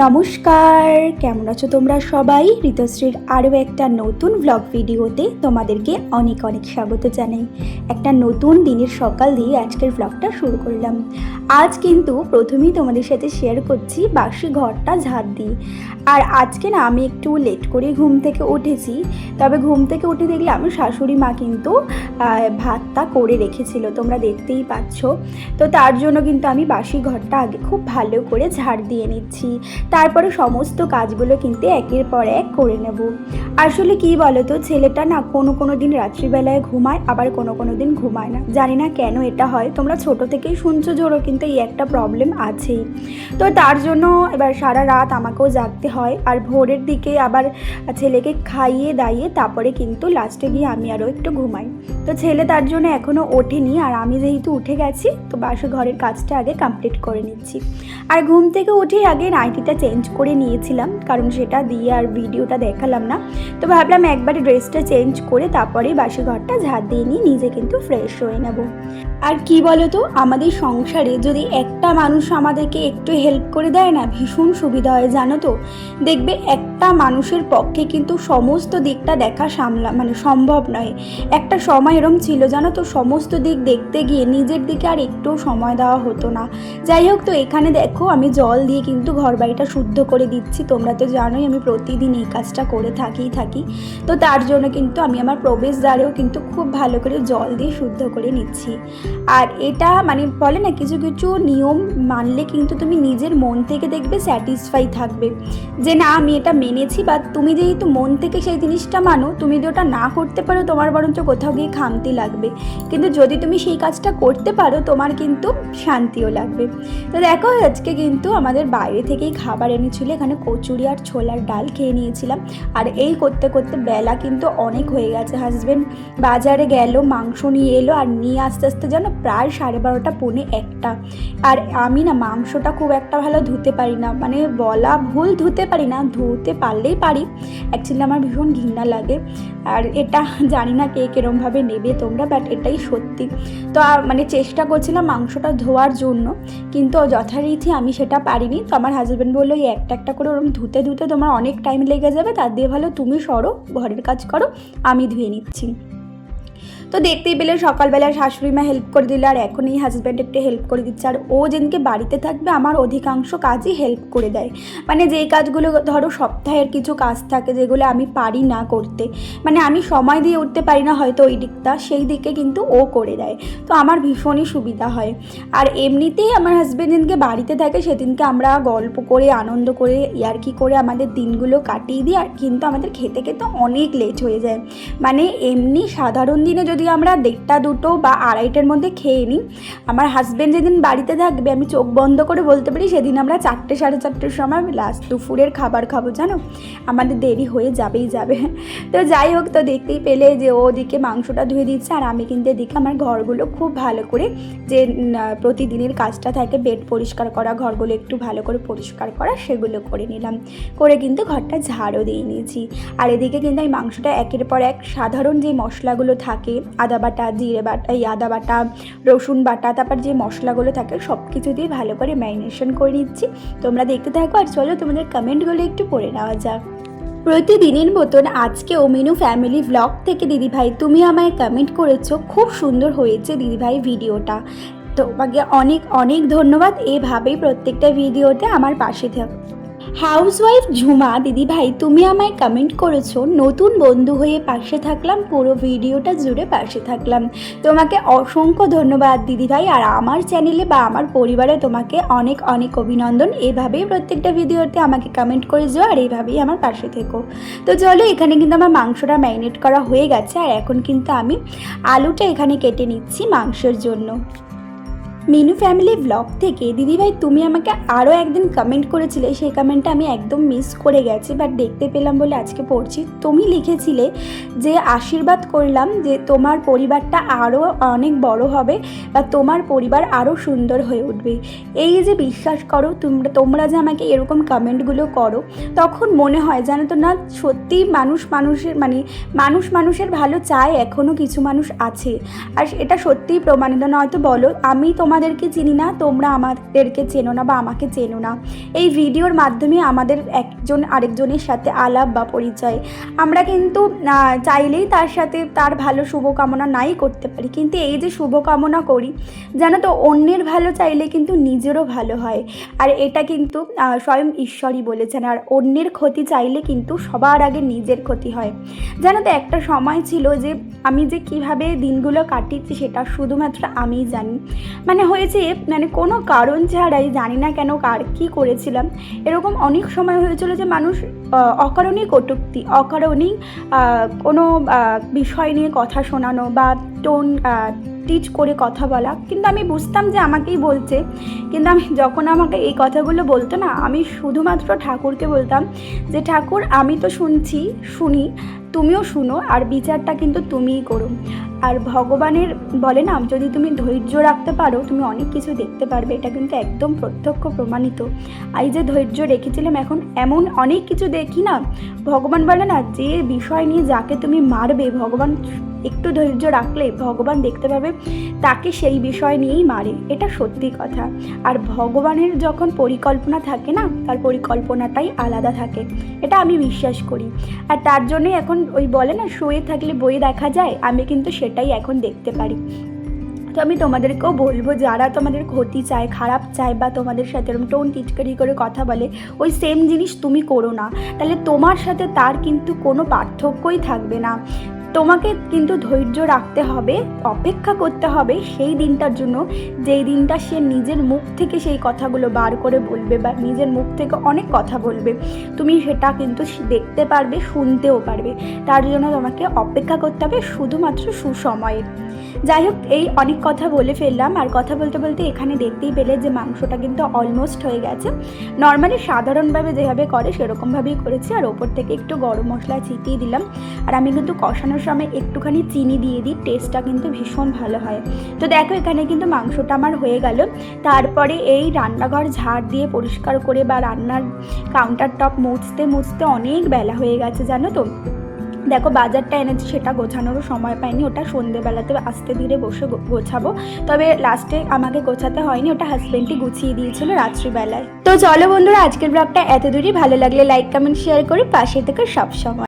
নমস্কার, কেমন আছো তোমরা সবাই? ঋতুশ্রীর আরও একটা নতুন ব্লগ ভিডিওতে তোমাদেরকে অনেক অনেক স্বাগত জানাই। একটা নতুন দিনের সকাল দিয়ে আজকের ব্লগটা শুরু করলাম। আজ কিন্তু প্রথমেই তোমাদের সাথে শেয়ার করছি বাসি ঘরটা ঝাড় দিয়ে। আর আজকে না আমি একটু লেট করে ঘুম থেকে উঠেছি, তবে ঘুম থেকে উঠে দেখলাম শাশুড়ি মা কিন্তু ভাতটা করে রেখেছিল, তোমরা দেখতেই পাচ্ছ। তো তার জন্য কিন্তু আমি বাসি ঘরটা আগে খুব ভালো করে ঝাড় দিয়ে নিচ্ছি, তারপরে সমস্ত কাজগুলো কিন্তু একের পর এক করে নেব। আসলে কি বলো তো, ছেলেটা না কোনো দিন রাত্রিবেলায় ঘুমায়, আবার কোনো দিন ঘুমায় না, জানি না কেন এটা হয়। তোমরা ছোট থেকেই শুনছো জোরো, কিন্তু এই একটা প্রবলেম আছেই। তো তার জন্য এবার সারা রাত আমাকেও জাগতে হয়, আর ভোরের দিকে আবার ছেলেকে খাইয়ে দাইয়ে তারপরে কিন্তু লাস্টে গিয়ে আমি আরও একটু ঘুমাই। তো ছেলে তার জন্য এখনও ওঠেনি, আর আমি যেহেতু উঠে গেছি তো বাসি ঘরের কাজটা আগে কমপ্লিট করে নিচ্ছি। আর ঘুম থেকে উঠেই আগে নাইটিটা চেঞ্জ করে নিয়েছিলাম, কারণ সেটা দিয়ে আর ভিডিওটা দেখালাম না। তো ভাবলাম একবারে ড্রেসটা চেঞ্জ করে তারপরেই বাসি ঘরটা ঝাড় দিয়ে নিয়ে নিজে কিন্তু ফ্রেশ হয়ে নেব। আর কি বলো তো, আমাদের সংসারে যদি একটা মানুষ আমাদেরকে একটু হেল্প করে দেয় না, ভীষণ সুবিধা হয় জানো তো। দেখবে একটা মানুষের পক্ষে কিন্তু সমস্ত দিকটা দেখা সম্ভব নয়। একটা সময় এরম ছিল জানো তো, সমস্ত দিক দেখতে গিয়ে নিজের দিকে আর একটু সময় দেওয়া হতো না। যাই হোক, তো এখানে দেখো আমি জল দিয়ে কিন্তু ঘর বাড়িটা শুদ্ধ করে দিচ্ছি। তোমরা তো জানোই আমি প্রতিদিন এই কাজটা করে থাকি। তো তার জন্য কিন্তু আমি আমার প্রবেশদ্বারেও কিন্তু খুব ভালো করে জল দিয়ে শুদ্ধ করে নিচ্ছি। আর এটা বলে না, কিছু কিছু নিয়ম মানলে কিন্তু তুমি নিজের মন থেকে দেখবে স্যাটিসফাই থাকবে যে না আমি এটা মেনেছি। বা তুমি যেহেতু মন থেকে সেই জিনিসটা মানো, তুমি যদি ওটা না করতে পারো তোমার বরঞ্চ কোথাও গিয়ে খামতি লাগবে, কিন্তু যদি তুমি সেই কাজটা করতে পারো তোমার কিন্তু শান্তিও লাগবে। তো দেখো আজকে কিন্তু আমাদের বাইরে থেকেই খাবার এনেছিল, এখানে কচুরি আর ছোলার ডাল খেয়ে নিয়েছিলাম। আর এই করতে করতে বেলা কিন্তু অনেক হয়ে গেছে। হাজব্যান্ড বাজারে গেল, মাংস নিয়ে এলো, আর নিয়ে আস্তে আস্তে যেন প্রায় 12:30 পৌনে 1টা। আর আমি না মাংসটা খুব একটা ভালো ধুতে পারি না, বলা ভুল, ধুতে পারি না, ধুতে পারলেই পারি, অ্যাকচুয়ালি আমার ভীষণ ঘৃণা লাগে। আর এটা জানি না কে কিরমভাবে নেবে তোমরা, বাট এটাই সত্যি। তো চেষ্টা করছিলাম মাংসটা ধোয়ার জন্য, কিন্তু যথারীতি আমি সেটা পারিনি। তো আমার হাজব্যান্ড বললো এই একটা করে ওরকম ধুতে তোমার অনেক টাইম লেগে যাবে, তার দিয়ে ভালো তুমি সরো, ঘরের কাজ করো, আমি ধুয়ে নিচ্ছি। তো দেখতেই পেলে সকালবেলা শাশুড়ি মা হেল্প করে দিল, আর এখন এই হাজব্যান্ড একটু হেল্প করে দিচ্ছে। আর ও যেদিনকে বাড়িতে থাকবে আমার অধিকাংশ কাজই হেল্প করে দেয়। যেই কাজগুলো ধরো সপ্তাহের কিছু কাজ থাকে যেগুলো আমি পারি না করতে, আমি সময় দিয়ে উঠতে পারি না হয়তো ওই দিকটা, সেই দিকে কিন্তু ও করে দেয়। তো আমার ভীষণই সুবিধা হয়। আর এমনিতেই আমার হাজব্যান্ড যেদিনকে বাড়িতে থাকে সেদিনকে আমরা গল্প করে আনন্দ করে ইয়ার্কি করে আমাদের দিনগুলো কাটিয়ে দিই। আর কিন্তু আমাদের খেতে খেতে অনেক লেট হয়ে যায়। এমনি সাধারণ দিনে যদি আমরা 1টা 2টো বা 2:30টার মধ্যে খেয়ে নিই, আমার হাজব্যান্ড যেদিন বাড়িতে থাকবে আমি চোখ বন্ধ করে বলতে পারি সেদিন আমরা 4টে 4:30টার সময় লাস্ট দুপুরের খাবার খাবো। জানো, আমাদের দেরি হয়ে যাবে। তো যাই হোক, তো দেখতেই পেলে যে ওদিকে মাংসটা ধুয়ে দিচ্ছে, আর আমি কিন্তু এদিকে আমার ঘরগুলো খুব ভালো করে, যে প্রতিদিনের কাজটা থাকে বেড পরিষ্কার করা, ঘরগুলো একটু ভালো করে পরিষ্কার করা, সেগুলো করে নিলাম, করে কিন্তু ঘরটা ঝাড়ও দিয়ে নিয়েছি। আর এদিকে কিন্তু এই মাংসটা একের পর এক সাধারণ যে মশলাগুলো থাকে, আদা বাটা, জিরে বাটা, আদা বাটা, রসুন বাটা, তারপর যে মশলাগুলো থাকে সব কিছু দিয়ে ভালো করে ম্যারিনেশন করে নিচ্ছি। তোমরা দেখতে থাকো, আর চলো তোমাদের কমেন্টগুলো একটু পড়ে নেওয়া যাক। প্রতিদিনের মতন আজকেও মিনু ফ্যামিলি ব্লগ থেকে দিদিভাই তুমি আমায় কমেন্ট করেছো, খুব সুন্দর হয়েছে দিদিভাই ভিডিওটা। তোমাকে অনেক অনেক ধন্যবাদ, এভাবেই প্রত্যেকটা ভিডিওতে আমার পাশে থাকো। হাউসওয়াইফ ঝুমা দিদিভাই তুমি আমায় কমেন্ট করেছো, নতুন বন্ধু হয়ে পাশে থাকলাম, পুরো ভিডিওটা জুড়ে পাশে থাকলাম। তোমাকে অসংখ্য ধন্যবাদ দিদিভাই, আর আমার চ্যানেলে বা আমার পরিবারে তোমাকে অনেক অনেক অভিনন্দন। এভাবেই প্রত্যেকটা ভিডিওতে আমাকে কমেন্ট করে যাও, আর এইভাবেই আমার পাশে থেকো। তো চলো, এখানে কিন্তু আমার মাংসটা ম্যারিনেট করা হয়ে গেছে, আর এখন কিন্তু আমি আলুটা এখানে কেটে নিচ্ছি মাংসের জন্য। মিনু ফ্যামিলি ব্লগ থেকে দিদিভাই তুমি আমাকে আরও একদিন কমেন্ট করেছিলে, সেই কমেন্টটা আমি একদম মিস করে গেছি, বাট দেখতে পেলাম বলে আজকে পড়ছি। তুমি লিখেছিলে যে আশীর্বাদ করলাম যে তোমার পরিবারটা আরও অনেক বড় হবে, বা তোমার পরিবার আরও সুন্দর হয়ে উঠবে। এই যে বিশ্বাস করো তোমরা যে আমাকে এরকম কমেন্টগুলো করো, তখন মনে হয় জানো তো না, সত্যি মানুষ মানুষের ভালো চায়, এখনও কিছু মানুষ আছে। আর এটা সত্যিই প্রমাণিত, নয়তো বলো আমি তোমার তোমাদেরকে চিনি না, তোমরা আমাদেরকে চেনো না বা আমাকে চেনো না। এই ভিডিওর মাধ্যমে আমাদের একজন আরেকজনের সাথে আলাপ বা পরিচয়। আমরা কিন্তু চাইলেই তার সাথে তার ভালো শুভকামনা নাই করতে পারি, কিন্তু এই যে শুভকামনা করি, জানো তো অন্যের ভালো চাইলে কিন্তু নিজেরও ভালো হয়। আর এটা কিন্তু স্বয়ং ঈশ্বরই বলেছেন। আর অন্যের ক্ষতি চাইলে কিন্তু সবার আগে নিজের ক্ষতি হয়। জানো তো একটা সময় ছিল যে আমি যে কিভাবে দিনগুলো কাটিয়েছি সেটা শুধুমাত্র আমিই জানি। মানে হয়েছে কোনো কারণ ছাড়াই, জানি না কেন কার কী করেছিলাম, এরকম অনেক সময় হয়েছিল যে মানুষ অকারণেই কটূক্তি, অকারণেই কোনো বিষয় নিয়ে কথা শোনানো বা টোন টিচ করে কথা বলা, কিন্তু আমি বুঝতাম যে আমাকেই বলছে। কিন্তু আমি যখন আমাকে এই কথাগুলো বলতো না, আমি শুধুমাত্র ঠাকুরকে বলতাম যে ঠাকুর আমি তো শুনি, তুমিও শুনো, আর বিচারটা কিন্তু তুমিই করো। আর ভগবানের বলে না, যদি তুমি ধৈর্য রাখতে পারো তুমি অনেক কিছু দেখতে পারবে, এটা কিন্তু একদম প্রত্যক্ষ প্রমাণিত। এই যে ধৈর্য রেখেছিলাম, এখন এমন অনেক কিছু দেখি না, ভগবান বলে না যে বিষয় নিয়ে যাকে তুমি মারবে, ভগবান একটু ধৈর্য রাখলে ভগবান দেখতে পাবে তাকে সেই বিষয় নিয়েই মারে। এটা সত্যি কথা। আর ভগবানের যখন পরিকল্পনা থাকে না, তার পরিকল্পনাটাই আলাদা থাকে, এটা আমি বিশ্বাস করি। আর তার জন্যই এখন ওই বলে না, শুয়ে থাকলে বই দেখা যায়, আমি কিন্তু সেটাই এখন দেখতে পারি। তো আমি তোমাদেরকেও বলবো, যারা তোমাদের ক্ষতি চায়, খারাপ চায়, বা তোমাদের সাথে এরকম টোন টিচকারি করে কথা বলে, ওই সেম জিনিস তুমি করো না, তাহলে তোমার সাথে তার কিন্তু কোনো পার্থক্যই থাকবে না। তোমাকে কিন্তু ধৈর্য রাখতে হবে, অপেক্ষা করতে হবে সেই দিনটার জন্য, যেই দিনটা সে নিজের মুখ থেকে সেই কথাগুলো বার করে বলবে, বা নিজের মুখ থেকে অনেক কথা বলবে, তুমি সেটা কিন্তু দেখতে পারবে, শুনতেও পারবে। তার জন্য তোমাকে অপেক্ষা করতে হবে শুধুমাত্র সুসময়ে। যাই হোক, এই অনেক কথা বলে ফেললাম। আর কথা বলতে বলতে এখানে দেখতেই পেলে যে মাংসটা কিন্তু অলমোস্ট হয়ে গেছে। নর্মালি সাধারণভাবে যেভাবে করে সেরকমভাবেই করেছি, আর ওপর থেকে একটু গরম মশলা ছিটিয়ে দিলাম। আর আমি কিন্তু কষানোর সময় একটুখানি চিনি দিয়ে দিই, টেস্টটা কিন্তু ভীষণ ভালো হয়। তো দেখো এখানে কিন্তু মাংসটা আমার হয়ে গেল। তারপরে এই রান্নাঘর ঝাড় দিয়ে পরিষ্কার করে বা রান্নার কাউন্টার টপ মুছতে অনেক বেলা হয়ে গেছে, জানো তো। দেখো বাজারটা এনেছি, সেটা গোছানোরও সময় পাইনি, ওটা সন্ধেবেলাতে আস্তে ধীরে বসে গোছাবো। তবে লাস্টে আমাকে গোছাতে হয়নি, ওটা হাজব্যান্ডই গুছিয়ে দিয়েছিল রাত্রিবেলায়। তো চলো বন্ধুরা, আজকের ব্লগটা এত দূরই। ভালো লাগলে লাইক কমেন্ট শেয়ার করে পাশে থেকে সবসময়।